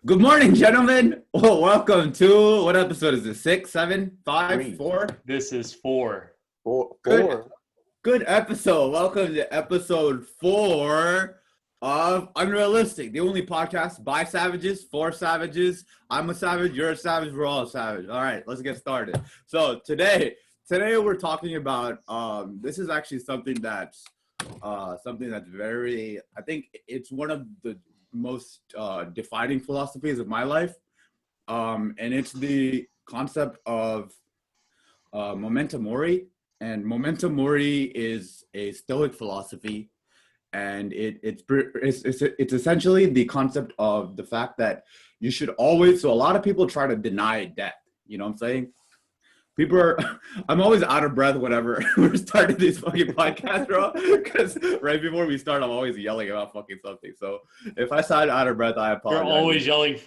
Good morning, gentlemen. Oh, welcome to what episode is this? 6, 7, 5, Three. 4? This is 4. Good. Good episode. Welcome to episode 4 of Unrlstc, the only podcast by savages, for savages. I'm a savage, you're a savage, we're all a savage. All right, let's get started. So today we're talking about this is actually something that's very, I think it's one of the most defining philosophies of my life, and it's the concept of Momento Mori. And Momento Mori is a Stoic philosophy, and it's essentially the concept of the fact that you should always. So a lot of people try to deny death. You know what I'm saying? I'm always out of breath whenever we're starting these fucking podcasts, bro. Because right before we start, I'm always yelling about fucking something. So if I sound out of breath, I apologize. You're always yelling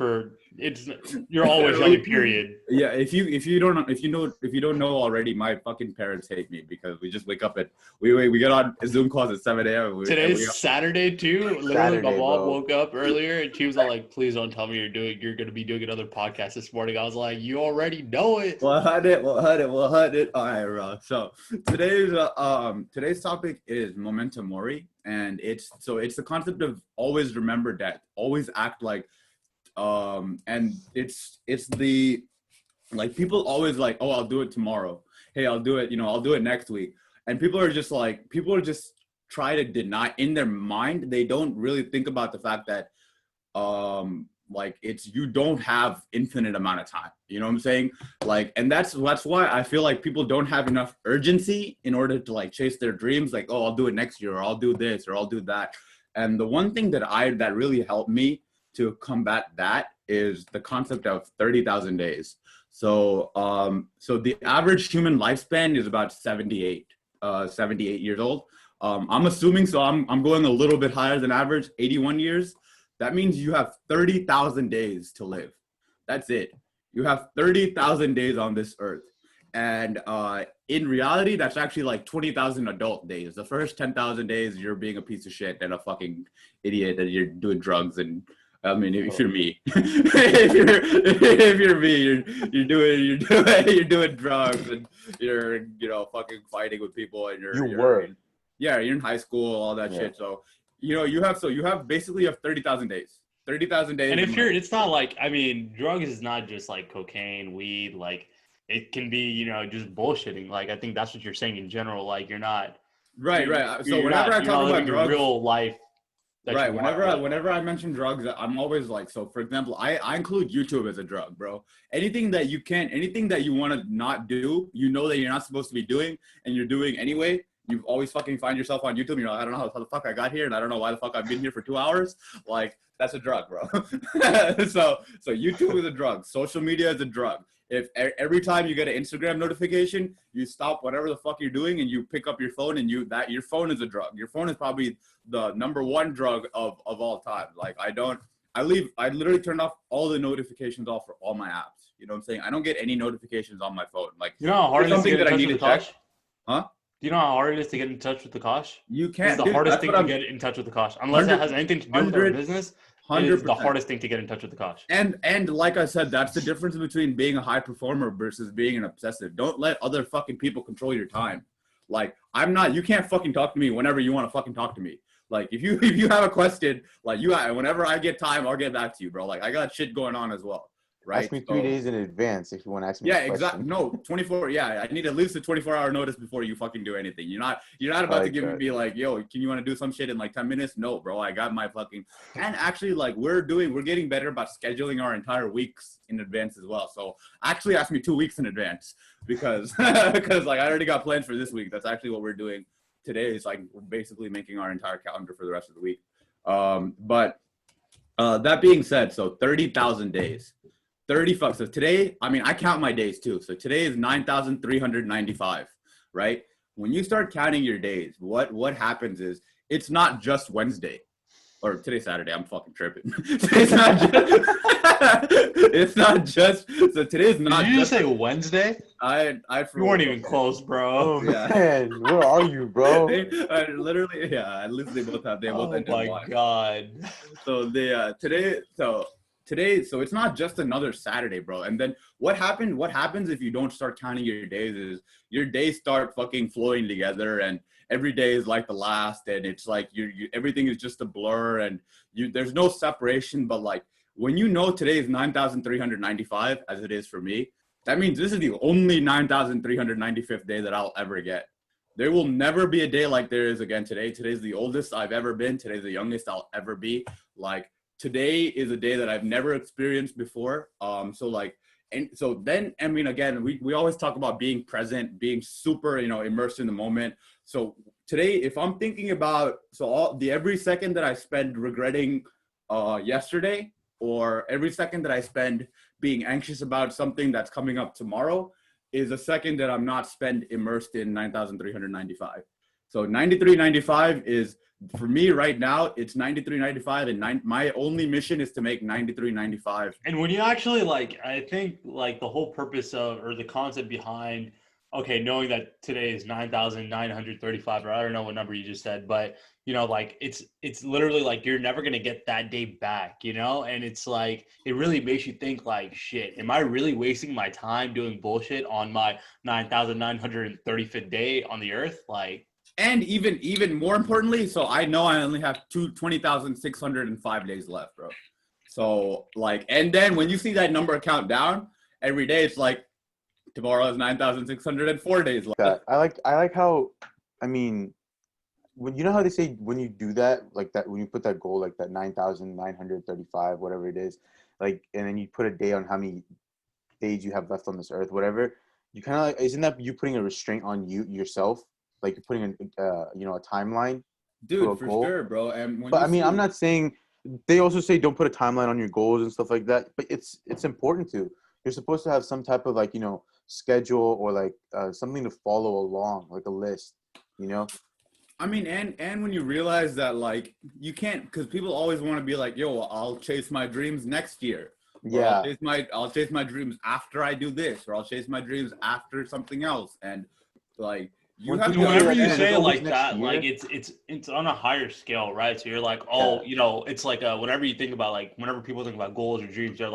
You're always yelling. Period. Yeah. If you don't know already, my fucking parents hate me because we just wake up at we get on Zoom calls at 7 a.m. Today's Saturday too. Literally, Saturday, my mom bro. woke up earlier and she was all like, "Please don't tell me you're going to be doing another podcast this morning." I was like, "You already know it." We'll hut it. All right, bro. So today's topic is Memento Mori, and it's the concept of always remember death, always act like, and it's the, like, people always like, oh, I'll do it tomorrow. Hey, I'll do it. I'll do it next week. And people are just try to deny in their mind. They don't really think about the fact that, like, you don't have infinite amount of time. You know what I'm saying? Like, and that's why I feel like people don't have enough urgency in order to like chase their dreams. Like, oh, I'll do it next year, or I'll do this, or I'll do that. And the one thing that really helped me to combat that is the concept of 30,000 days. So, so the average human lifespan is about 78 years old. I'm assuming, so I'm going a little bit higher than average, 81 years. That means you have 30,000 days to live. That's it. You have 30,000 days on this earth. And in reality, that's actually like 20,000 adult days. The first 10,000 days, you're being a piece of shit and a fucking idiot, and you're doing drugs. And I mean, if you're me, if you're me, you're doing drugs, and you're fucking fighting with people, and you're in high school, all that shit. So you have basically 30,000 days. 30,000 days. And it's not like, I mean, drugs is not just like cocaine, weed. Like, it can be, just bullshitting. Like, I think that's what you're saying in general. Like, you're not right. So whenever I talk about drugs, real life. Right. Whenever I mention drugs, I'm always like, so for example, I include YouTube as a drug, bro. Anything that you want to not do, that you're not supposed to be doing, and you're doing anyway. You always fucking find yourself on YouTube. I don't know how the fuck I got here, and I don't know why the fuck I've been here for 2 hours. Like, that's a drug, bro. So YouTube is a drug. Social media is a drug. If every time you get an Instagram notification, you stop whatever the fuck you're doing and you pick up your phone, and your phone is a drug. Your phone is probably the number one drug of all time. Like, I literally turned off all the notifications off for all my apps. You know what I'm saying? I don't get any notifications on my phone. Like, you know how hard it is to get in touch with the Kosh? Huh? Do you know how hard it is to get in touch with the Kosh? You can't. It's the hardest thing to get in touch with the Kosh. Unless it has anything to do with our business, it's the hardest thing to get in touch with the Kosh. And like I said, that's the difference between being a high performer versus being an obsessive. Don't let other fucking people control your time. Like, you can't fucking talk to me whenever you want to fucking talk to me. Like, if you have a question, like, whenever I get time, I'll get back to you, bro. Like, I got shit going on as well. Right. Ask me 3 days in advance if you want to ask me. Yeah, exactly. No, 24. Yeah, I need at least a 24-hour notice before you fucking do anything. You're not about to give me like, yo, can you want to do some shit in like 10 minutes? No, bro. I got my fucking. And actually, like, we're getting better about scheduling our entire weeks in advance as well. So actually, ask me 2 weeks in advance because like, I already got plans for this week. That's actually what we're doing today. Is like, we're basically making our entire calendar for the rest of the week. But that being said, so 30,000 days. 30 fuck. So today, I mean, I count my days too. So today is 9,395, right? When you start counting your days, what happens is it's not just Wednesday. Or today's Saturday. I'm fucking tripping. It's not just. So today's not. Did you just say Wednesday? You weren't even close, bro. Oh, yeah. Man, where are you, bro? Literally, yeah. At least they both have. They both. Oh my god. So today, so it's not just another Saturday, bro. And then what happens if you don't start counting your days is your days start fucking flowing together, and every day is like the last, and it's like you everything is just a blur, and there's no separation. But like when you know today is 9,395, as it is for me, that means this is the only 9,395th day that I'll ever get. There will never be a day like there is again today. Today's the oldest I've ever been. Today's the youngest I'll ever be. Like today is a day that I've never experienced before. So like, and so then, I mean, again, we always talk about being present, being super, immersed in the moment. So today, if I'm thinking about, every second that I spend regretting yesterday, or every second that I spend being anxious about something that's coming up tomorrow, is a second that I'm not spent immersed in 9,395. So 93.95 is, for me right now, it's 93.95, and my only mission is to make 93.95. And when you actually I think the whole purpose of, or the concept behind, okay, knowing that today is 9,935, or I don't know what number you just said, but it's literally you're never going to get that day back, and it's it really makes you think shit, am I really wasting my time doing bullshit on my 9,935th day on the earth? And even more importantly, so I know I only have 20,605 days left, bro. So and then when you see that number count down every day, it's tomorrow is 9,604 days left. I like how, I mean, when you know how they say when you do that, when you put that goal, that 9,935, whatever it is, and then you put a day on how many days you have left on this earth, whatever, you kind of isn't that you putting a restraint on yourself? You're putting a timeline. Dude, for sure, bro. And but I mean, I'm not saying, they also say don't put a timeline on your goals and stuff like that, but it's important to. You're supposed to have some type of schedule, or something to follow along, a list, I mean, and when you realize that you can't, because people always want to be yo, I'll chase my dreams next year. Yeah. I'll chase my dreams after I do this, or I'll chase my dreams after something else. And you have to, whenever you say it like that, it's on a higher scale, right? So you're it's whenever you think about whenever people think about goals or dreams, they're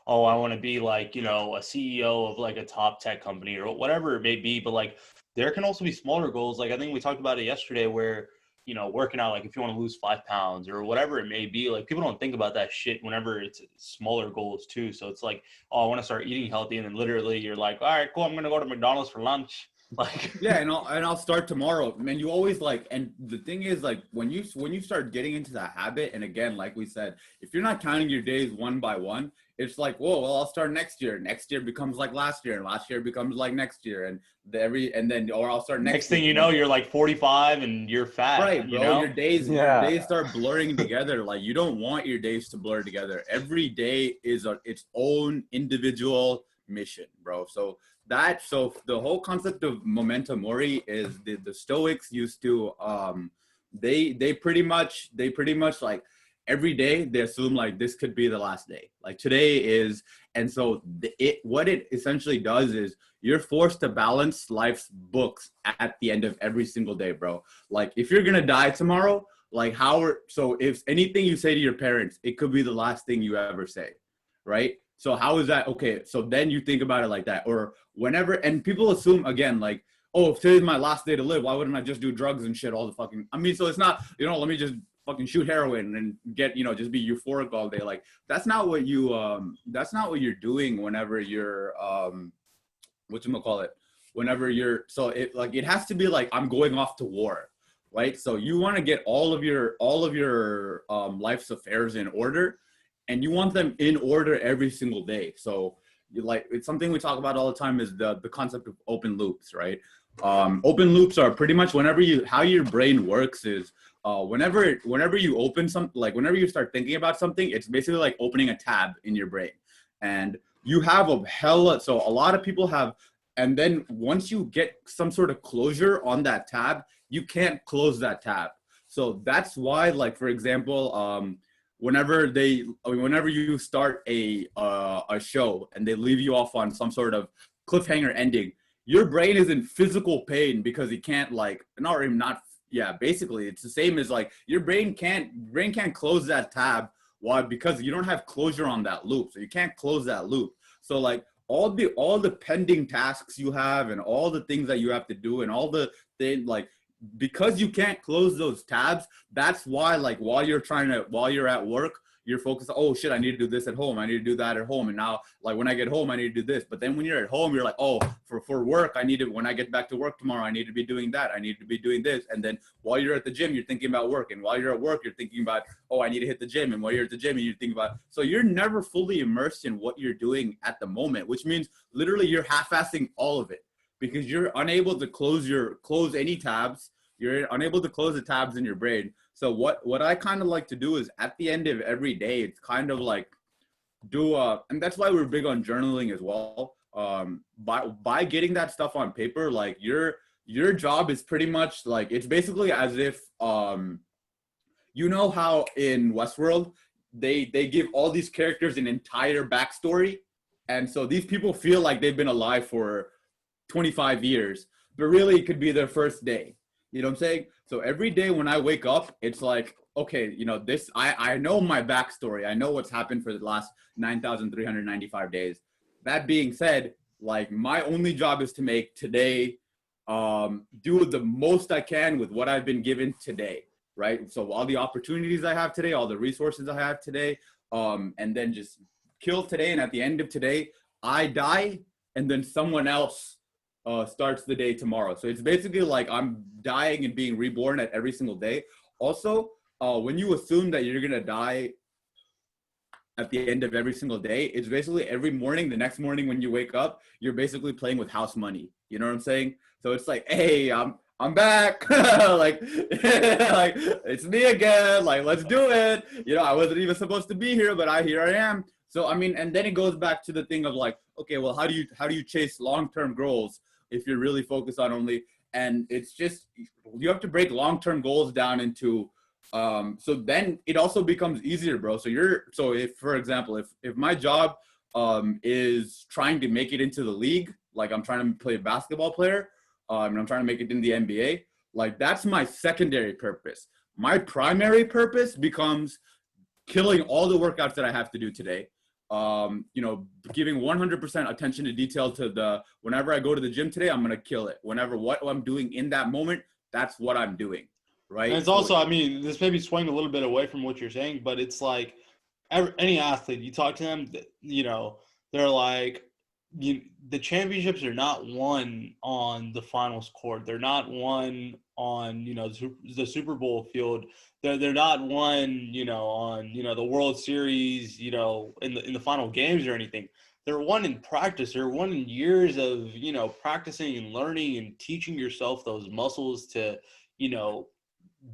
oh, I want to be a CEO of a top tech company or whatever it may be. But there can also be smaller goals. I think we talked about it yesterday, where working out, if you want to lose 5 pounds or whatever it may be, people don't think about that shit whenever it's smaller goals too. So it's oh, I want to start eating healthy, and then literally you're all right, cool, I'm gonna go to McDonald's for lunch. Yeah, and I'll start tomorrow. Man, you always and the thing is when you start getting into that habit, and again, like we said, if you're not counting your days one by one, it's whoa, well, I'll start next year. Next year becomes last year, and last year becomes next year, and or I'll start next thing you know, you're 45 and you're fat. Right, bro. Your days start blurring together. You don't want your days to blur together. Every day is its own individual mission, bro. So the whole concept of Momento Mori is the Stoics used to they pretty much every day they assume this could be the last day, today is. And so what it essentially does is you're forced to balance life's books at the end of every single day, bro. If you're gonna die tomorrow, so if anything you say to your parents, it could be the last thing you ever say, right? So how is that okay? So then you think about it like that, or whenever, and people assume again, oh, if today's my last day to live, why wouldn't I just do drugs and shit all the fucking? I mean, so it's not, let me just fucking shoot heroin and get, just be euphoric all day. That's not what you're doing whenever you're whatchamacallit, whenever you're, so it has to be I'm going off to war, right? So you want to get all of your life's affairs in order. And you want them in order every single day. So it's something we talk about all the time, is the concept of open loops, right? Open loops are pretty much how your brain works is whenever you open whenever you start thinking about something, it's basically like opening a tab in your brain. And you have so a lot of people have, and then once you get some sort of closure on that tab, you can't close that tab. So that's why, for example, whenever you start a show and they leave you off on some sort of cliffhanger ending, your brain is in physical pain because it can't basically it's the same as your brain can't close that tab Why? Because you don't have closure on that loop. So you can't close that loop. So like all the pending tasks you have and all the things that you have to do and all the things, like, because you can't close those tabs, that's why, like, while you're at work, you're focused, oh shit, I need to do this at home, I need to do that at home, and now, like, when I get home, I need to do this. But then when you're at home, you're like, oh, for work, I need to, when I get back to work tomorrow, I need to be doing that, I need to be doing this. And then while you're at the gym, you're thinking about work, and while you're at work, you're thinking about, oh, I need to hit the gym, and while you're at the gym, you're thinking about, so you're never fully immersed in what you're doing at the moment, which means literally you're half-assing all of it because you're unable to close any tabs. You're unable to close the tabs in your brain. So what I kind of like to do is at the end of every day, it's kind of like and that's why we're big on journaling as well. By getting that stuff on paper, like your job is pretty much like, it's basically as if, you know how in Westworld, they give all these characters an entire backstory. And so these people feel like they've been alive for 25 years, but really it could be their first day. You know what I'm saying? So every day when I wake up, it's like, okay, you know, this, I know my backstory. I know what's happened for the last 9,395 days. That being said, like, my only job is to make today, do the most I can with what I've been given today, right? So all the opportunities I have today, all the resources I have today, and then just kill today. And at the end of today, I die, and then someone else starts the day tomorrow. So it's basically like I'm dying and being reborn at every single day. Also, when you assume that you're gonna die at the end of every single day, it's basically every morning, the next morning when you wake up, you're basically playing with house money. You know what I'm saying? So it's like, hey, I'm back. like, like, it's me again. Like, let's do it. You know, I wasn't even supposed to be here, but here I am. So I mean, and then it goes back to the thing of like, okay, well, how do you chase long-term goals if you're really focused on only, and it's just, you have to break long-term goals down into, so then it also becomes easier, bro. So if, for example, if my job is trying to make it into the league, like I'm trying to play a basketball player, and I'm trying to make it in the NBA, like that's my secondary purpose. My primary purpose becomes killing all the workouts that I have to do today. You know, giving 100% attention to detail to whenever I go to the gym today, I'm going to kill it. Whenever what I'm doing in that moment, that's what I'm doing. Right. And it's also, I mean, this may be swaying a little bit away from what you're saying, but it's like any athlete, you talk to them, you know, they're like, the championships are not won on the finals court. They're not won on, you know, the Super Bowl field. They're not won, you know, on, you know, the World Series, you know, in the final games or anything. They're won in practice. They're won in years of, you know, practicing and learning and teaching yourself those muscles to, you know,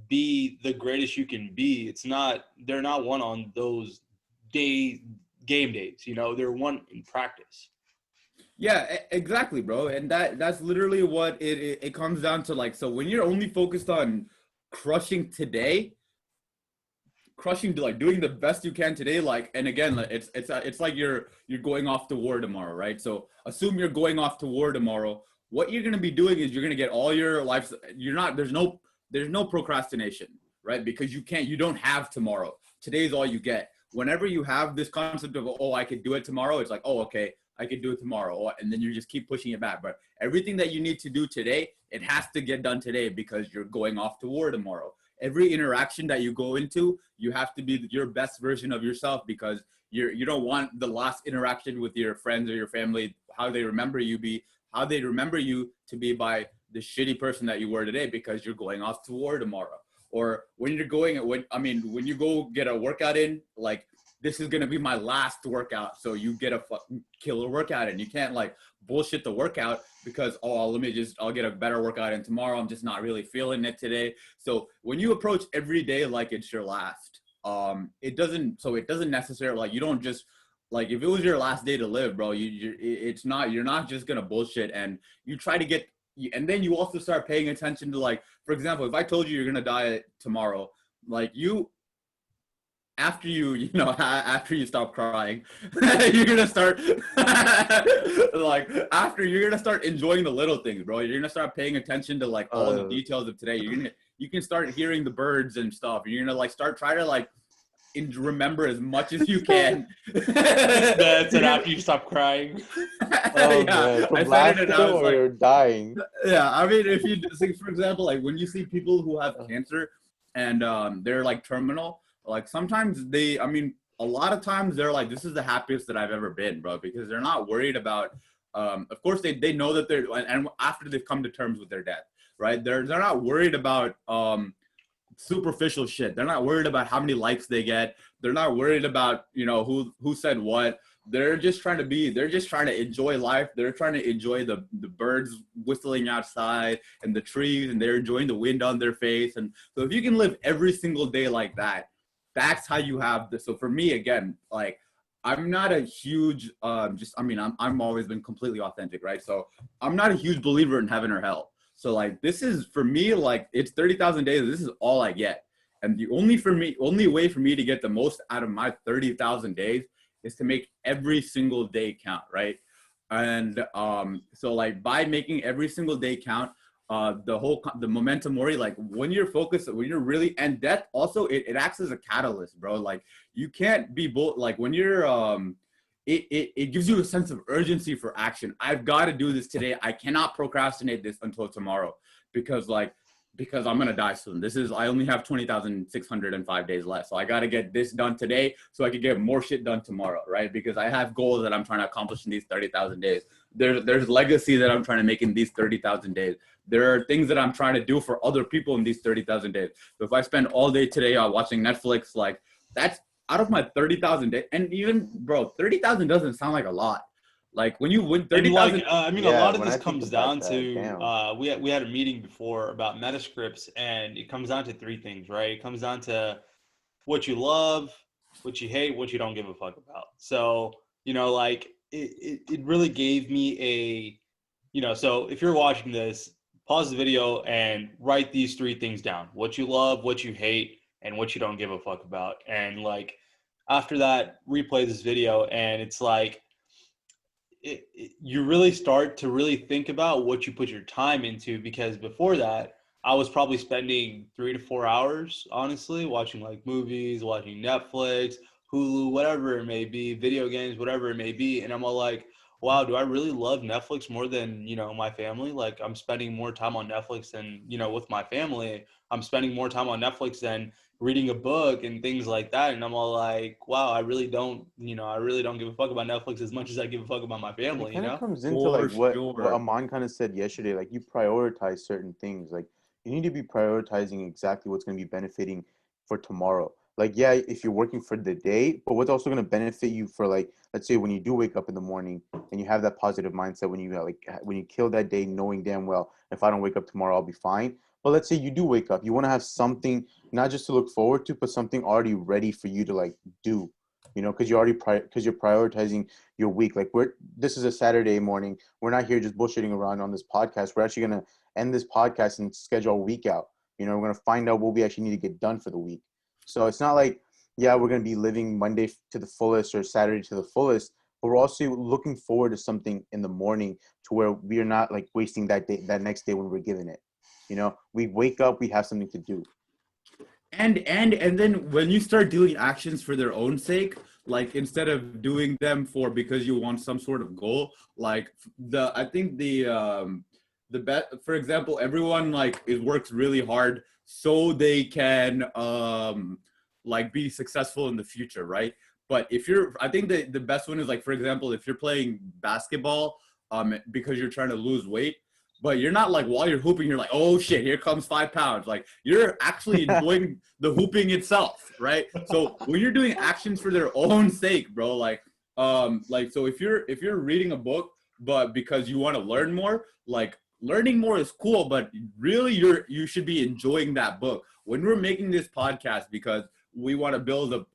be the greatest you can be. They're not won on those game days, you know, they're won in practice. Yeah, exactly, bro. And that's literally what it comes down to. Like, so when you're only focused on crushing today, like doing the best you can today, like, and again, it's like you're going off to war tomorrow, right? So assume you're going off to war tomorrow. What you're going to be doing is you're going to get all your life. There's no procrastination, right? Because you don't have tomorrow. Today's all you get. Whenever you have this concept of, oh, I could do it tomorrow, it's like, oh, okay, I could do it tomorrow. And then you just keep pushing it back. But everything that you need to do today, it has to get done today because you're going off to war tomorrow. Every interaction that you go into, you have to be your best version of yourself because you don't want the last interaction with your friends or your family, how they remember you to be by the shitty person that you were today because you're going off to war tomorrow. Or when you go get a workout in, like, this is going to be my last workout. So you get a fucking killer workout and you can't like bullshit the workout because, oh, I'll get a better workout in tomorrow. I'm just not really feeling it today. So when you approach every day like it's your last, it doesn't necessarily, like, you don't just, like, if it was your last day to live, bro, you're not just going to bullshit, and you try to get, and then you also start paying attention to, like, for example, if I told you you're going to die tomorrow, like, after you stop crying, you're gonna start you're gonna start enjoying the little things, bro. You're gonna start paying attention to like all the details of today. You can start hearing the birds and stuff. You're gonna like try to like remember as much as you can. That's it after you stop crying. Oh Yeah, man, I from said it and I laughter was like, or dying. yeah, I mean, if you see, for example, like when you see people who have cancer and they're like terminal, like sometimes I mean, a lot of times they're like, this is the happiest that I've ever been, bro, because they're not worried about, of course, they know that and after they've come to terms with their death, right? They're not worried about superficial shit. They're not worried about how many likes they get. They're not worried about, you know, who said what. They're just trying to enjoy life. They're trying to enjoy the birds whistling outside and the trees, and they're enjoying the wind on their face. And so if you can live every single day like that, that's how you have this. So for me, again, like I'm not a huge I'm always been completely authentic, right? So I'm not a huge believer in heaven or hell. So like this is for me, like it's 30,000 days. This is all I get. And the only way for me to get the most out of my 30,000 days is to make every single day count, right? And so like by making every single day count, the Momento Mori, like when you're focused, when you're really, and death also, it acts as a catalyst, bro. Like you can't be both, like when you're it gives you a sense of urgency for action. I've got to do this today. I cannot procrastinate this until tomorrow because I'm going to die soon. I only have 20,605 days left. So I got to get this done today so I can get more shit done tomorrow, right? Because I have goals that I'm trying to accomplish in these 30,000 days. There's legacy that I'm trying to make in these 30,000 days. There are things that I'm trying to do for other people in these 30,000 days. So if I spend all day today watching Netflix, like that's out of my 30,000 days. And even, bro, 30,000 doesn't sound like a lot. Like when you win 30,000. I mean, Yeah, a lot of when I this think comes about down that, to damn. we had a meeting before about Metascripts, and it comes down to three things, right? It comes down to what you love, what you hate, what you don't give a fuck about. So, you know, like it really gave me a, you know, so if you're watching this, pause the video and write these three things down: what you love, what you hate, and what you don't give a fuck about. And like after that, replay this video, and it's like you really start to really think about what you put your time into, because before that I was probably spending 3 to 4 hours honestly watching like movies, watching Netflix, Hulu, whatever it may be, video games, whatever it may be. And I'm all like, wow, do I really love Netflix more than, you know, my family? Like I'm spending more time on Netflix than, you know, with my family. I'm spending more time on Netflix than reading a book and things like that. And I'm all like, wow, I really don't, you know, I really don't give a fuck about Netflix as much as I give a fuck about my And it family, you kind of know? comes into like For what sure. Aman kind of said yesterday. Like you prioritize certain things. Like you need to be prioritizing exactly what's going to be benefiting for tomorrow. Like yeah, if you're working for the day, but what's also going to benefit you for like, let's say when you do wake up in the morning and you have that positive mindset when you when you kill that day, knowing damn well if I don't wake up tomorrow, I'll be fine. But let's say you do wake up, you want to have something not just to look forward to, but something already ready for you to like do. You know, because you're prioritizing your week. Like this is a Saturday morning. We're not here just bullshitting around on this podcast. We're actually gonna end this podcast and schedule a week out. You know, we're gonna find out what we actually need to get done for the week. So it's not like, yeah, we're gonna be living Monday to the fullest or Saturday to the fullest, but we're also looking forward to something in the morning to where we are not like wasting that day, that next day when we're given it. You know, we wake up, we have something to do. And then when you start doing actions for their own sake, like instead of doing them for because you want some sort of goal, like I think the bet, for example, everyone like it works really hard so they can like be successful in the future, right? But if you're, I think the best one is like, for example, if you're playing basketball because you're trying to lose weight, but you're not like while you're hooping, you're like, oh shit, here comes 5 pounds. Like you're actually enjoying the hooping itself, right? So when you're doing actions for their own sake, bro, like so if you're reading a book, but because you want to learn more, like learning more is cool, but really you should be enjoying that book. When we're making this podcast because we want to build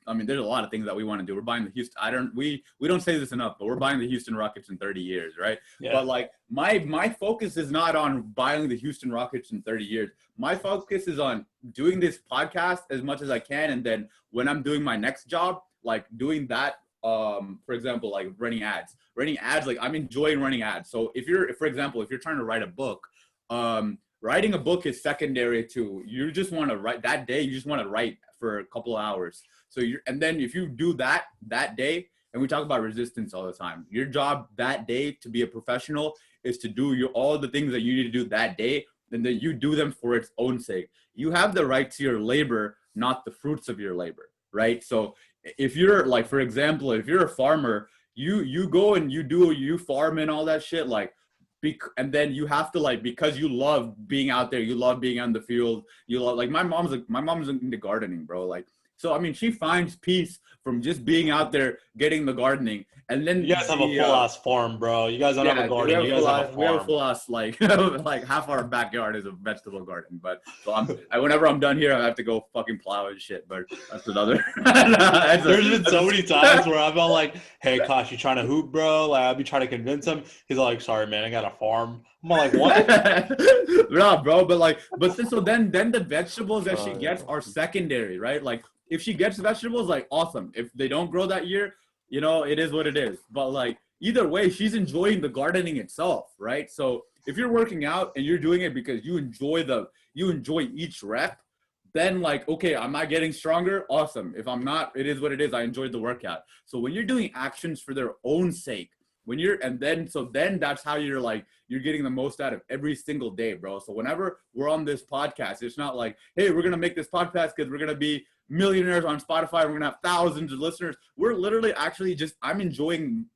I mean, there's a lot of things that we want to do. We're buying the Houston. We don't say this enough, but we're buying the Houston Rockets in 30 years, right? Yeah. But like my focus is not on buying the Houston Rockets in 30 years. My focus is on doing this podcast as much as I can, and then when I'm doing my next job, like doing that. For example, like running ads, like I'm enjoying running ads. So for example, if you're trying to write a book, writing a book is secondary to you just want to write that day. You just want to write for a couple of hours. So and then if you do that day, and we talk about resistance all the time, your job that day to be a professional is to do all the things that you need to do that day, and then you do them for its own sake. You have the right to your labor, not the fruits of your labor, right? So if you're like, for example, if you're a farmer, you go and you farm and all that shit, like, and then you have to, like, because you love being out there, you love being on the field, you love, like, my mom's into gardening, bro. Like, so I mean, she finds peace from just being out there getting the gardening. And then you guys have a full ass farm, bro. You guys don't have a garden. You guys have a farm. We have a full ass, like like half our backyard is a vegetable garden. But so whenever I'm done here, I have to go fucking plow and shit. But that's another. There's been so many times where I've been like, "Hey, Kosh, you trying to hoop, bro?" Like, I'll be trying to convince him. He's like, "Sorry, man, I got a farm." I'm like, "What?" No, bro. But so then the vegetables that she gets are secondary, right? Like, if she gets vegetables, like, awesome. If they don't grow that year, you know, it is what it is. But like, either way, she's enjoying the gardening itself, right? So if you're working out and you're doing it because you enjoy each rep, then, like, okay, am I getting stronger? Awesome. If I'm not, it is what it is. I enjoyed the workout. So when you're doing actions for their own sake, then that's how you're getting the most out of every single day, bro. So whenever we're on this podcast, it's not like, hey, we're going to make this podcast because we're going to be millionaires on Spotify. We're going to have thousands of listeners. We're literally actually I'm enjoying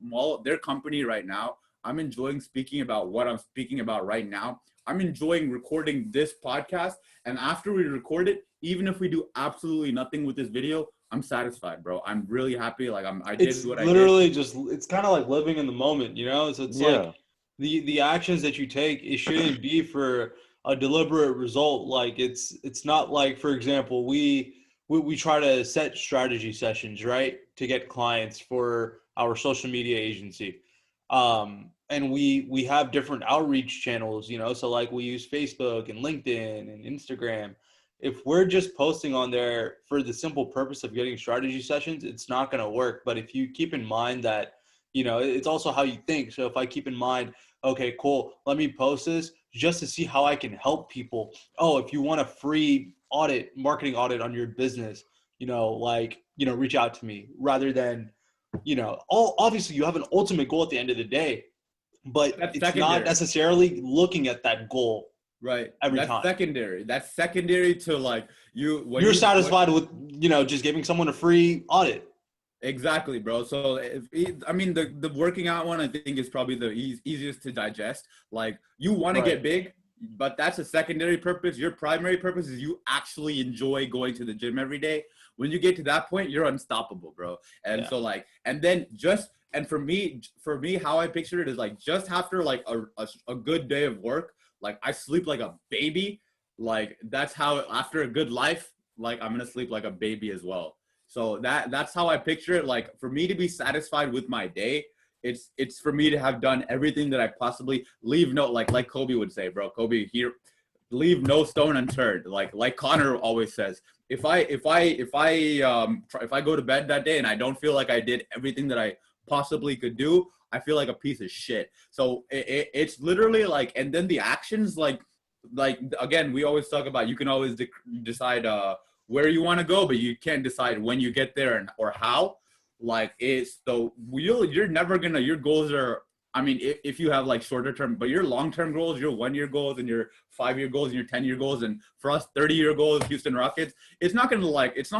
their company right now. I'm enjoying speaking about what I'm speaking about right now. I'm enjoying recording this podcast. And after we record it, even if we do absolutely nothing with this video, I'm satisfied, bro. I'm really happy. Like, I did what I did. It's literally just, it's kind of like living in the moment, you know? So it's like the actions that you take, it shouldn't be for a deliberate result. Like, it's not like, for example, we try to set strategy sessions, right, to get clients for our social media agency. And we have different outreach channels, you know, so like we use Facebook and LinkedIn and Instagram. If we're just posting on there for the simple purpose of getting strategy sessions, it's not going to work. But if you keep in mind that, you know, it's also how you think. So if I keep in mind, okay, cool, let me post this just to see how I can help people. Oh, if you want a free marketing audit on your business, you know, like, you know, reach out to me, rather than, you know, obviously you have an ultimate goal at the end of the day, but it's not necessarily looking at that goal. Right. Every time. That's secondary to, like, you're satisfied with, you know, just giving someone a free audit. Exactly, bro. So the working out one, I think, is probably the easiest to digest. Like, you want to get big, but that's a secondary purpose. Your primary purpose is you actually enjoy going to the gym every day. When you get to that point, you're unstoppable, bro. And so, like, and then for me, how I picture it is, like, just after, like, a good day of work, like, I sleep like a baby. Like, that's how, after a good life, like, I'm going to sleep like a baby as well. So that's how I picture it. Like, for me to be satisfied with my day, it's for me to have done everything that I possibly leave like Kobe would say, bro. Kobe here, leave no stone unturned. Like Connor always says, if I go to bed that day and I don't feel like I did everything that I possibly could do, I feel like a piece of shit. So it's literally like, and then the actions, like again, we always talk about, you can always decide where you want to go, but you can't decide when you get there or how. Like, you're never gonna, your goals are, I mean, if you have, like, shorter term, but your long-term goals, your 1-year goals and your 5-year goals and your 10-year goals, and for us, 30-year goals, Houston Rockets, it's not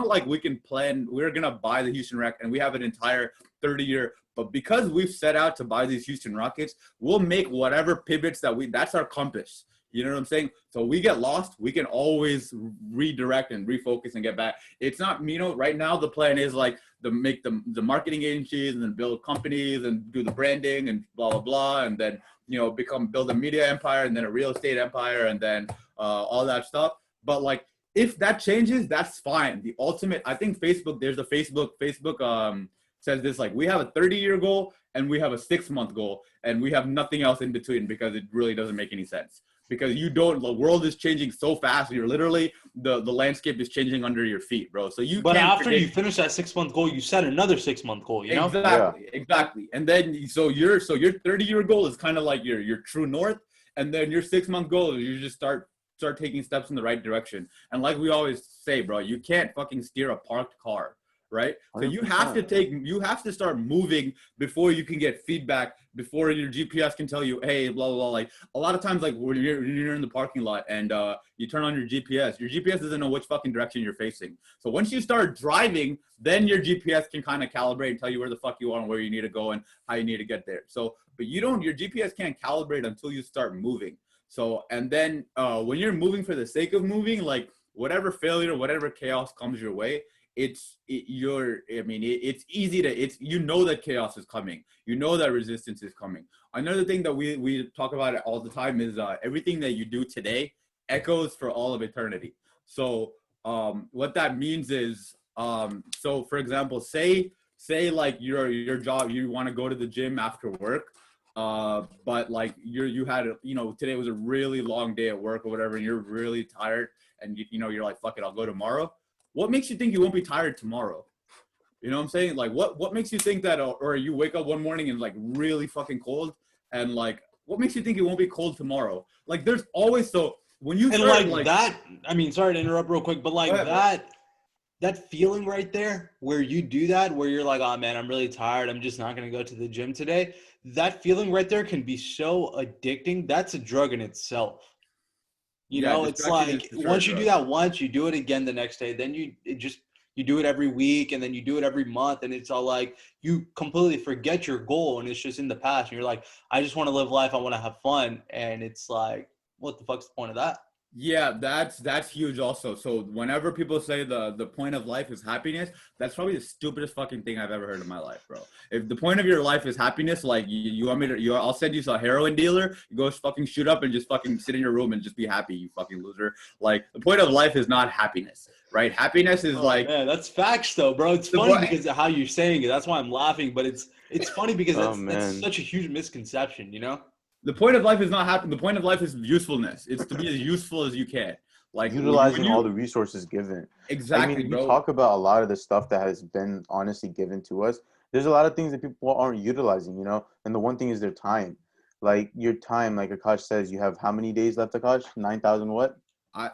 like we can plan, we're going to buy the Houston Rockets and we have an entire 30-year, but because we've set out to buy these Houston Rockets, we'll make whatever pivots that's our compass. You know what I'm saying? So we get lost, we can always redirect and refocus and get back. It's not, you know, right now the plan is, like, make the marketing agencies and then build companies and do the branding and blah, blah, blah. And then, you know, build a media empire and then a real estate empire and then all that stuff. But, like, if that changes, that's fine. The ultimate, I think there's a Facebook says this, like, we have a 30-year goal and we have a 6-month goal and we have nothing else in between, because it really doesn't make any sense. Because the world is changing so fast. You're literally, the landscape is changing under your feet, bro. So but after you finish that 6-month goal, you set another 6-month goal, you know? Exactly. And then, so your 30-year goal is kind of like your true north. And then your 6-month goal is you just start start taking steps in the right direction. And like we always say, bro, you can't fucking steer a parked car, right? So you have 100%. you have to start moving before you can get feedback, before your GPS can tell you, hey, blah, blah, blah. Like a lot of times, like when you're in the parking lot and you turn on your GPS doesn't know which fucking direction you're facing. So once you start driving, then your GPS can kind of calibrate and tell you where the fuck you are and where you need to go and how you need to get there. So, but your GPS can't calibrate until you start moving. So, and then when you're moving for the sake of moving, like whatever failure, whatever chaos comes your way, it's easy to, you know that chaos is coming, you know that resistance is coming. Another thing that we talk about it all the time is everything that you do today echoes for all of eternity. So what that means is so for example, say like your job, you want to go to the gym after work, but like you had today was a really long day at work or whatever, and you're really tired, and you're like, fuck it, I'll go tomorrow. What makes you think you won't be tired tomorrow? You know what I'm saying? Like, what makes you think that, or you wake up one morning and like really fucking cold, and like, what makes you think it won't be cold tomorrow? Like, there's always, so when you start, like that, I mean, sorry to interrupt real quick, but like that feeling right there where you do that, where you're like, oh man, I'm really tired, I'm just not going to go to the gym today. That feeling right there can be so addicting. That's a drug in itself. It's like once you do that once, you do it again the next day, then you do it every week, and then you do it every month, and it's all like you completely forget your goal, and it's just in the past, and you're like, I just want to live life, I want to have fun, and it's like, what the fuck's the point of that? Yeah, that's huge also. So whenever people say the point of life is happiness, that's probably the stupidest fucking thing I've ever heard in my life, bro. If the point of your life is happiness, like you want me to, I'll send you to a heroin dealer, you go fucking shoot up and just fucking sit in your room and just be happy, you fucking loser. Like the point of life is not happiness, right? Happiness is man, that's facts though, bro. It's funny because of how you're saying it. That's why I'm laughing, but it's funny because that's such a huge misconception, The point of life is not happy. The point of life is usefulness. It's to be as useful as you can. Like utilizing all the resources given. Exactly, I mean, bro. We talk about a lot of the stuff that has been honestly given to us. There's a lot of things that people aren't utilizing, and the one thing is their time. Like your time, like Akash says, you have how many days left, Akash? 9,000 what?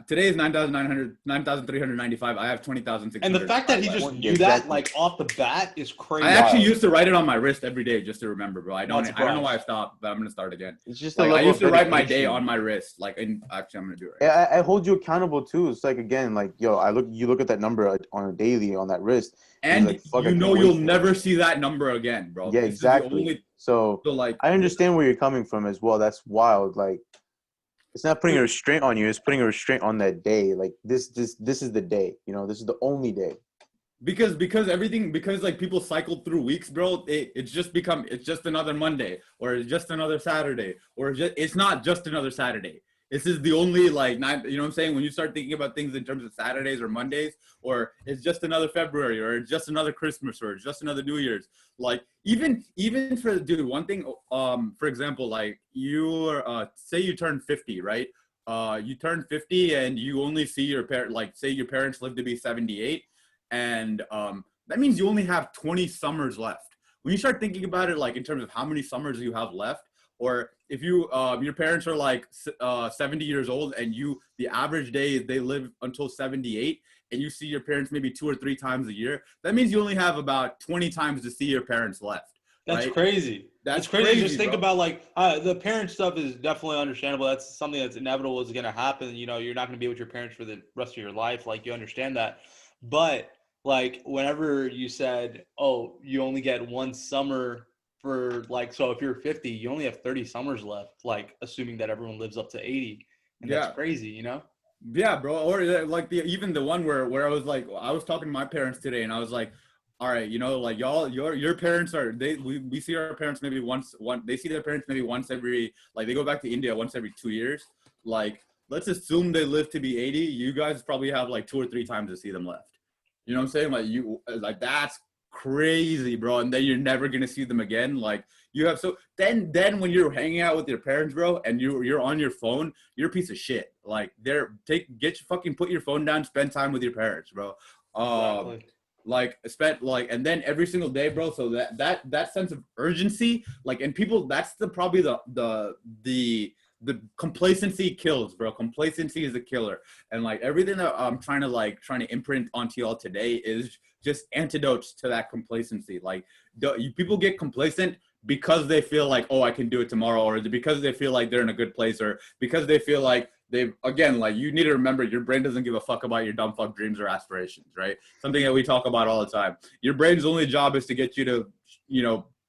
Today is 9,395. I have 20,600. And the fact that he just knew that like off the bat is crazy. I actually used to write it on my wrist every day just to remember, bro. I don't know why I stopped, but I'm gonna start again. It's just like I used to write my day on my wrist. Like, and actually, I'm gonna do it. Right I hold you accountable too. It's like again, like you look at that number on a daily on that wrist, and like, you'll never see that number again, bro. Yeah, exactly. So like, I understand where you're coming from as well. That's wild. Like, it's not putting a restraint on you. It's putting a restraint on that day. Like this is the day. This is the only day. Because like people cycle through weeks, bro. It's just another Monday, or it's just another Saturday, or it's not just another Saturday. This is the only like not, you know what I'm saying? When you start thinking about things in terms of Saturdays or Mondays, or it's just another February, or it's just another Christmas, or it's just another New Year's. Like even for one thing, for example, like say you turn 50, right? You turn 50 and you only see your parent, like say your parents live to be 78, and that means you only have 20 summers left. When you start thinking about it, like in terms of how many summers you have left, or if you your parents are like 70 years old and the average day is they live until 78, and you see your parents maybe 2 or 3 times a year, that means you only have about 20 times to see your parents left. That's right? Crazy. That's crazy. Just think about like the parent stuff is definitely understandable. That's something that's inevitable is going to happen. You're not going to be with your parents for the rest of your life. Like you understand that. But like whenever you said, oh, you only get one summer for like, so if you're 50, you only have 30 summers left, like assuming that everyone lives up to 80. And that's crazy, Yeah, bro. Or like even the one where I was like, I was talking to my parents today and I was like, all right, like your parents are, we see our parents maybe they see their parents maybe once every, like they go back to India once every 2 years. Like, let's assume they live to be 80. You guys probably have like 2 or 3 times to see them left. You know what I'm saying? Like that's crazy, bro. And then you're never going to see them again. Like you have, so then when you're hanging out with your parents, bro, and you're on your phone, you're a piece of shit. Like put your phone down, spend time with your parents, bro. Exactly. And then every single day, bro. So that sense of urgency, like, and people, that's probably the the complacency kills, bro. Complacency is a killer. And like everything that I'm trying to imprint onto y'all today is just antidotes to that complacency. Like people get complacent because they feel like, oh, I can do it tomorrow, or because they feel like they're in a good place, or because they feel like they've, again, like you need to remember your brain doesn't give a fuck about your dumb fuck dreams or aspirations, right? Something that we talk about all the time. Your brain's only job is to get you to,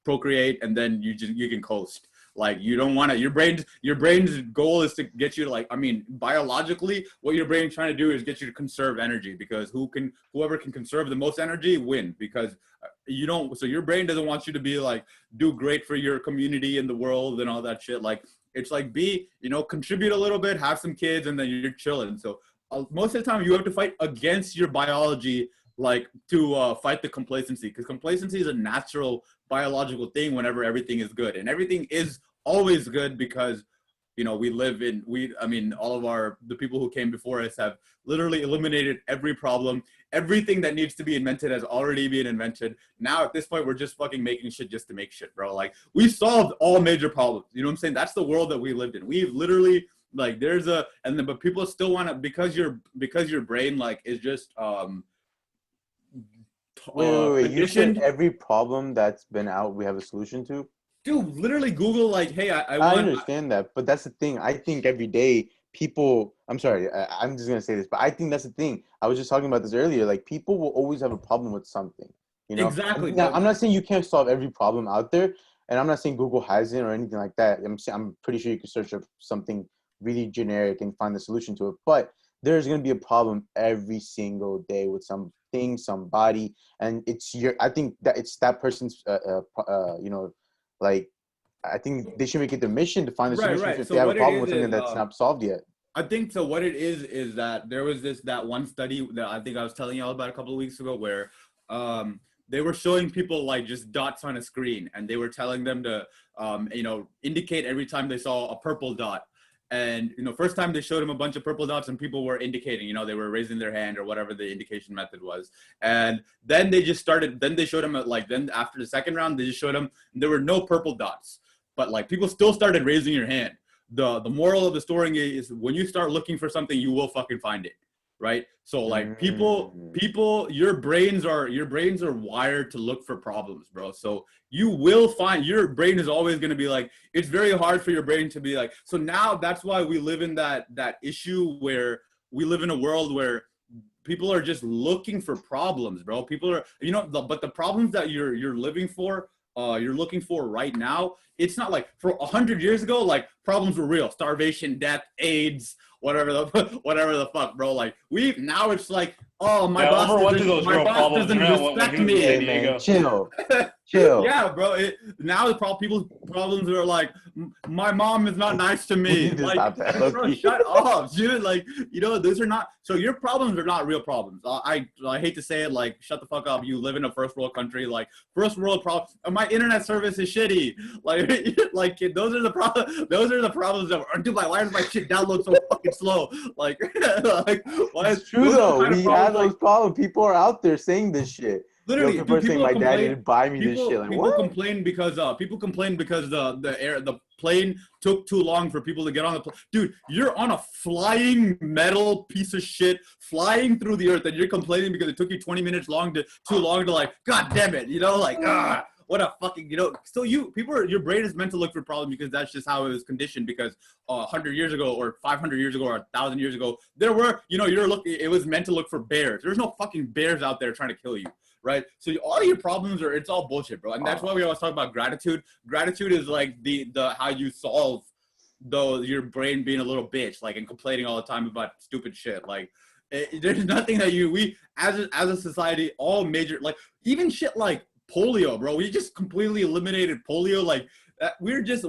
procreate, and then you can coast. Like you don't want to, your brain's goal is to get you to like, I mean, biologically, what your brain's trying to do is get you to conserve energy, because whoever can conserve the most energy win, because so your brain doesn't want you to be like, do great for your community and the world and all that shit. Like, it's like contribute a little bit, have some kids, and then you're chilling. So most of the time you have to fight against your biology, like to fight the complacency, because complacency is a natural biological thing whenever everything is good, and everything is always good because all of the people who came before us have literally eliminated every problem. Everything that needs to be invented has already been invented. Now at this point, we're just fucking making shit just to make shit, bro. Like, we solved all major problems. You know what I'm saying? That's the world that we lived in. We've literally, like, but people still want to, because your brain like is just wait. You said every problem that's been out, we have a solution to? Dude, literally Google, like, hey, I understand that, but that's the thing. I think every day people, I'm sorry, I'm just going to say this, but I think that's the thing. I was just talking about this earlier. Like, people will always have a problem with something, Exactly. Now, I'm not saying you can't solve every problem out there, and I'm not saying Google hasn't or anything like that. I'm pretty sure you can search up something really generic and find the solution to it, but there's going to be a problem every single day with something, somebody, and I think that it's that person's, like, I think they should make it their mission to find the solution if so they have a problem with something that's not solved yet. I think so. What it is that there was that one study that I think I was telling y'all about a couple of weeks ago, where they were showing people like just dots on a screen, and they were telling them to indicate every time they saw a purple dot. And first time they showed them a bunch of purple dots, and people were indicating, they were raising their hand or whatever the indication method was. And then they showed them then after the second round, they just showed them there were no purple dots, but like people still started raising your hand. The moral of the story is, when you start looking for something, you will fucking find it. Right? So like people, your brains are wired to look for problems, bro. So you will find, your brain is always going to be like, it's very hard for your brain to be like, so now that's why we live in that issue where we live in a world where people are just looking for problems, bro. People are, but the problems that you're looking for right now, it's not like for 100 years ago, like problems were real, starvation, death, AIDS, whatever the fuck, bro. Like now it's like, oh, my boss doesn't respect me. Hey, man, chill. Yeah, bro. Now people's problems are like, my mom is not nice to me. Like, bro, shut up, dude. Like, those are not. So your problems are not real problems. I hate to say it, like, shut the fuck up. You live in a first world country. Like, first world problems. My internet service is shitty. Like those are the problems. Those are the problems that, why does my shit download so fucking slow? Like why is it's true though? We have those problems. People are out there saying this shit. Literally, people saying my dad didn't buy me this shit. Like, people complain because the plane took too long for people to get on the plane. Dude, you're on a flying metal piece of shit flying through the earth, and you're complaining because it took you 20 minutes too long to like, God damn it, what a fucking, so your brain is meant to look for problems because that's just how it was conditioned, because 100 years ago or 500 years ago or 1,000 years ago, there were, it was meant to look for bears. There's no fucking bears out there trying to kill you. Right? So all your problems it's all bullshit, bro. And that's why we always talk about gratitude. Gratitude is like the how you solve your brain being a little bitch, like, and complaining all the time about stupid shit. Like, there's nothing that we as a society, all major, like, even shit like polio, bro. We just completely eliminated polio. Like, we're just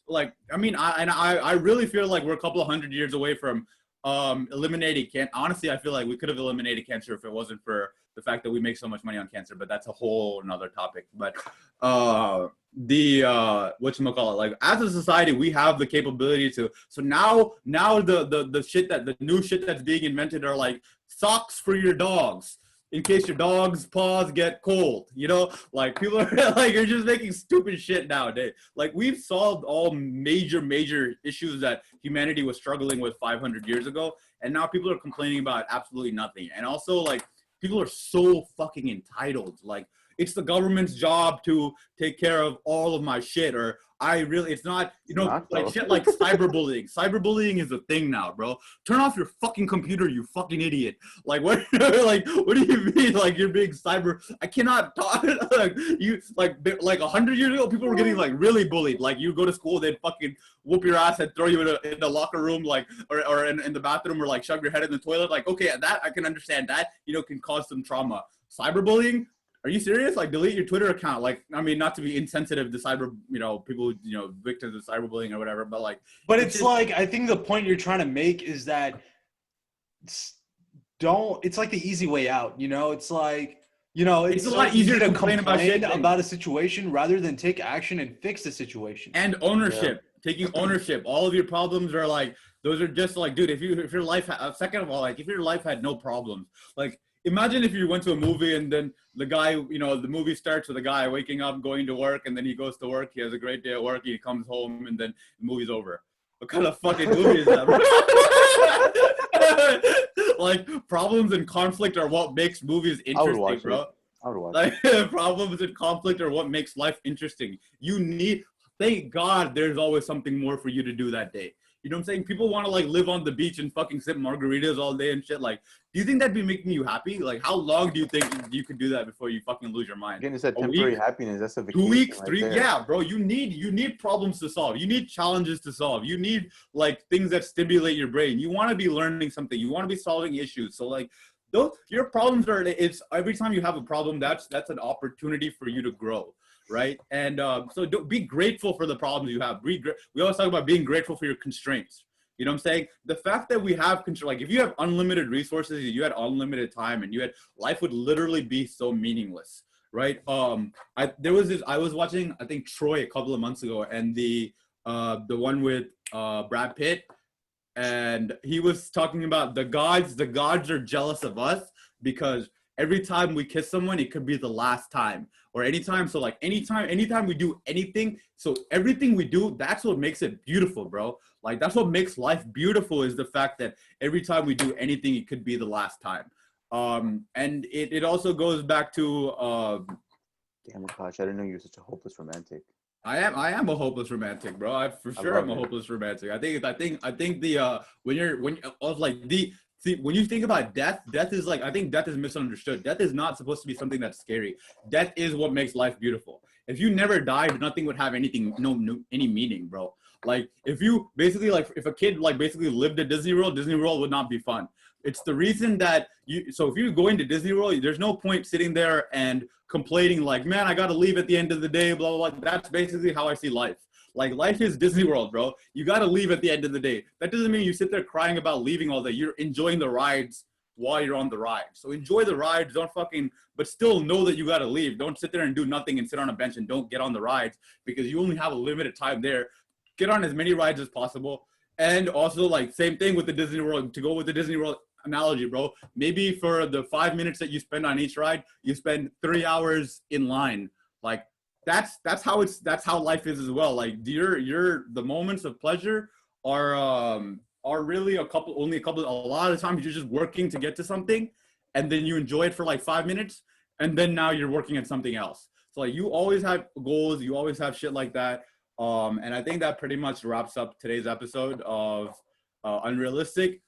like, I mean, I really feel like we're a couple of 100 years away from eliminating cancer. Honestly, I feel like we could have eliminated cancer if it wasn't for the fact that we make so much money on cancer, but that's a whole another topic. But whatchamacallit, like, as a society, we have the capability to, so now the new shit that's being invented are like socks for your dogs, in case your dog's paws get cold. You know, like people are like, you're just making stupid shit nowadays. Like we've solved all major issues that humanity was struggling with 500 years ago, and now people are complaining about absolutely nothing. And also, like, people are so fucking entitled. Like, it's the government's job to take care of all of my shit, or it's not, you know, Not like though. shit like cyberbullying. Cyberbullying is a thing now, bro. Turn off your fucking computer, you fucking idiot. Like, what, like, what do you mean? Like, you're being cyber, I cannot talk, like, you, like 100 years ago, people were getting, like, really bullied. Like, you go to school, they'd fucking whoop your ass and throw you in the locker room, like, or in the bathroom, or, like, shove your head in the toilet. Like, okay, that, I can understand that, you know, can cause some trauma. Cyberbullying? Are you serious? Like, delete your Twitter account. Like, I mean, not to be insensitive to cyber, you know, people, you know, victims of cyberbullying or whatever, but like. But it's just, like, I think the point you're trying to make is that it's like the easy way out, you know? It's like, you know, it's a lot easier to complain about shit about a situation rather than take action and fix the situation. And ownership, taking ownership. All of your problems are like, those are just like, dude, if your life, second of all, like, if your life had no problems, like, imagine if you went to a movie and then the guy, you know, the movie starts with a guy waking up, going to work, and then he goes to work, he has a great day at work, he comes home, and then the movie's over. What kind of fucking movie is that, bro? Like, problems and conflict are what makes movies interesting, bro. I would watch like, problems and conflict are what makes life interesting. Thank God there's always something more for you to do that day. You know what I'm saying? People want to, like, live on the beach and fucking sip margaritas all day and shit. Like, do you think that'd be making you happy? Like, how long do you think you could do that before you fucking lose your mind? Again, it's that temporary happiness. That's a vacation. 2 weeks, right 3, there. yeah, bro. You need problems to solve. You need challenges to solve. You need, like, things that stimulate your brain. You want to be learning something. You want to be solving issues. So, like, your problems it's every time you have a problem, that's an opportunity for you to grow. Right. And so be grateful for the problems you have. We always talk about being grateful for your constraints. You know what I'm saying? The fact that we have control, like, if you have unlimited resources, you had unlimited time, and life would literally be so meaningless. Right. I was watching, I think, Troy a couple of months ago, and the one with Brad Pitt, and he was talking about the gods are jealous of us because every time we kiss someone, it could be the last time, or anytime. So, like, anytime we do anything, so everything we do, that's what makes it beautiful, bro. Like, that's what makes life beautiful, is the fact that every time we do anything, it could be the last time. And it also goes back to damn gosh, I didn't know you were such a hopeless romantic. I am a hopeless romantic, bro. I'm a hopeless romantic. I think the when you think about death is like, I think death is misunderstood. Death is not supposed to be something that's scary. Death is what makes life beautiful. If you never died, nothing would have any meaning, bro. Like, if you basically, like, if a kid, like, basically lived at Disney World would not be fun. It's the reason that so if you're going to Disney World, there's no point sitting there and complaining like, man, I got to leave at the end of the day, blah, blah, blah. That's basically how I see life. Like, life is Disney World, bro. You got to leave at the end of the day. That doesn't mean you sit there crying about leaving all day. You're enjoying the rides while you're on the ride. So enjoy the rides. But still know that you got to leave. Don't sit there and do nothing and sit on a bench and don't get on the rides, because you only have a limited time there. Get on as many rides as possible. And also, like, same thing with the Disney World. To go with the Disney World analogy, bro, maybe for the 5 minutes that you spend on each ride, you spend 3 hours in line. Like, that's how life is as well. Like, the moments of pleasure are really a lot of times you're just working to get to something, and then you enjoy it for like 5 minutes, and then now you're working at something else. So, like, you always have goals, you always have shit like that. And I think that pretty much wraps up today's episode of Unrlstc.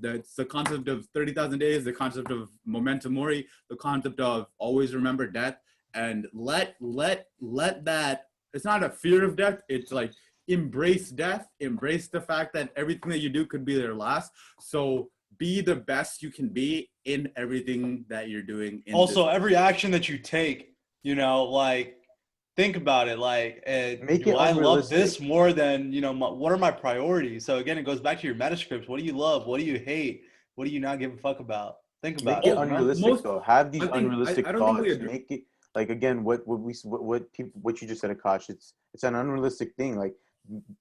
That's the concept of 30,000 days, the concept of Momento Mori, the concept of always remember death, and let that, it's not a fear of death, it's like, embrace death, embrace the fact that everything that you do could be their last. So be the best you can be in everything that you're doing. Also, every action that you take, you know, like, think about it, like, Make it I love unrealistic. this more than, you know, what are my priorities? So again, it goes back to your Metascripts. What do you love? What do you hate? What do you not give a fuck about? Think about Make it unrealistic, though. Have these unrealistic I don't think thoughts. Make it, like, again, what you just said, Akash. It's an unrealistic thing. Like,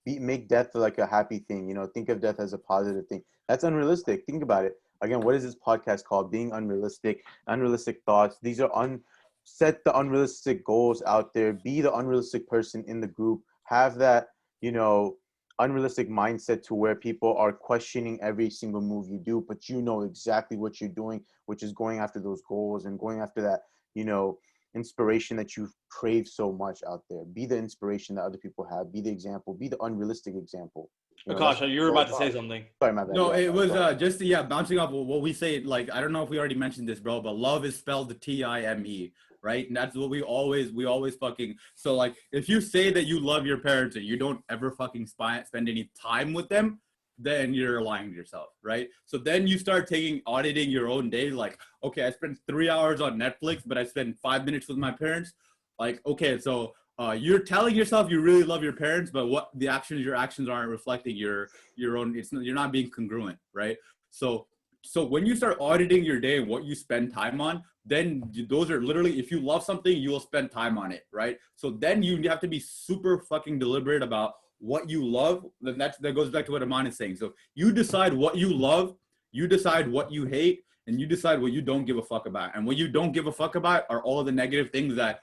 make death like a happy thing. You know, think of death as a positive thing. That's unrealistic. Think about it. again, what is this podcast called? Being unrealistic, unrealistic thoughts. These are set the unrealistic goals out there. Be the unrealistic person in the group. Have that, you know, unrealistic mindset to where people are questioning every single move you do, but you know exactly what you're doing, which is going after those goals and going after that, you know, inspiration that you crave so much out there. Be the inspiration that other people have. Be the example. Be the unrealistic example. You know, Akash, you were about to say something. Sorry, my bad. No, Yeah, it was just bouncing off what we say. Like, I don't know if we already mentioned this, bro, but love is spelled Time, right? And that's what we always fucking. So like, if you say that you love your parents and you don't ever fucking spend any time with them, then you're lying to yourself, right? So then you start auditing your own day. Like, okay, I spent 3 hours on Netflix, but I spent 5 minutes with my parents. Like, okay, so you're telling yourself you really love your parents, but your actions aren't reflecting your own. You're not being congruent, right? So when you start auditing your day and what you spend time on, then those are literally, if you love something, you will spend time on it, right? So then you have to be super fucking deliberate about what you love. Then that goes back to what Aman is saying. So you decide what you love, you decide what you hate, and you decide what you don't give a fuck about. And what you don't give a fuck about are all the negative things that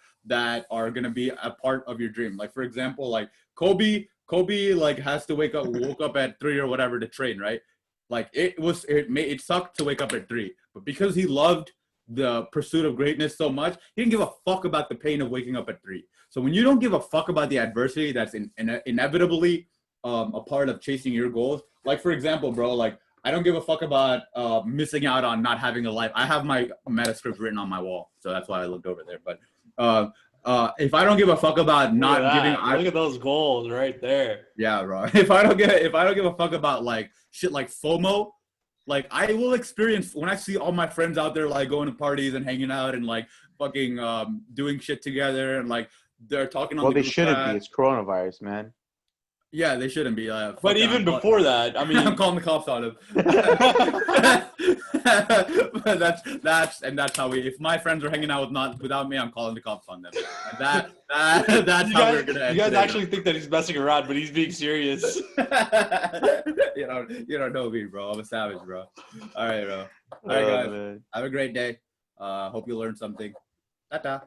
are going to be a part of your dream. Like, for example, like Kobe like has to woke up at 3 or whatever to train, right? Like it sucked to wake up at 3, but because he loved the pursuit of greatness so much, he didn't give a fuck about the pain of waking up at 3. So when you don't give a fuck about the adversity that's inevitably a part of chasing your goals, like, for example, bro, like, I don't give a fuck about missing out on not having a life. I have my Metascripts written on my wall, so that's why I looked over there. But if I don't give a fuck about not giving, look at those goals right there. Yeah, bro. If I don't give a fuck about like shit like FOMO, like I will experience when I see all my friends out there like going to parties and hanging out and like fucking doing shit together and like they're talking on. Well, they shouldn't be. It's coronavirus, man. Yeah, they shouldn't be. But even before that, I mean, I'm calling the cops on him. But that's how we. If my friends are hanging out without me, I'm calling the cops on them. And that's how we're gonna. You guys actually think that he's messing around, but he's being serious. You don't know me, bro. I'm a savage, bro. All right, bro. All right, guys. Man. Have a great day. Hope you learned something. Ta-ta.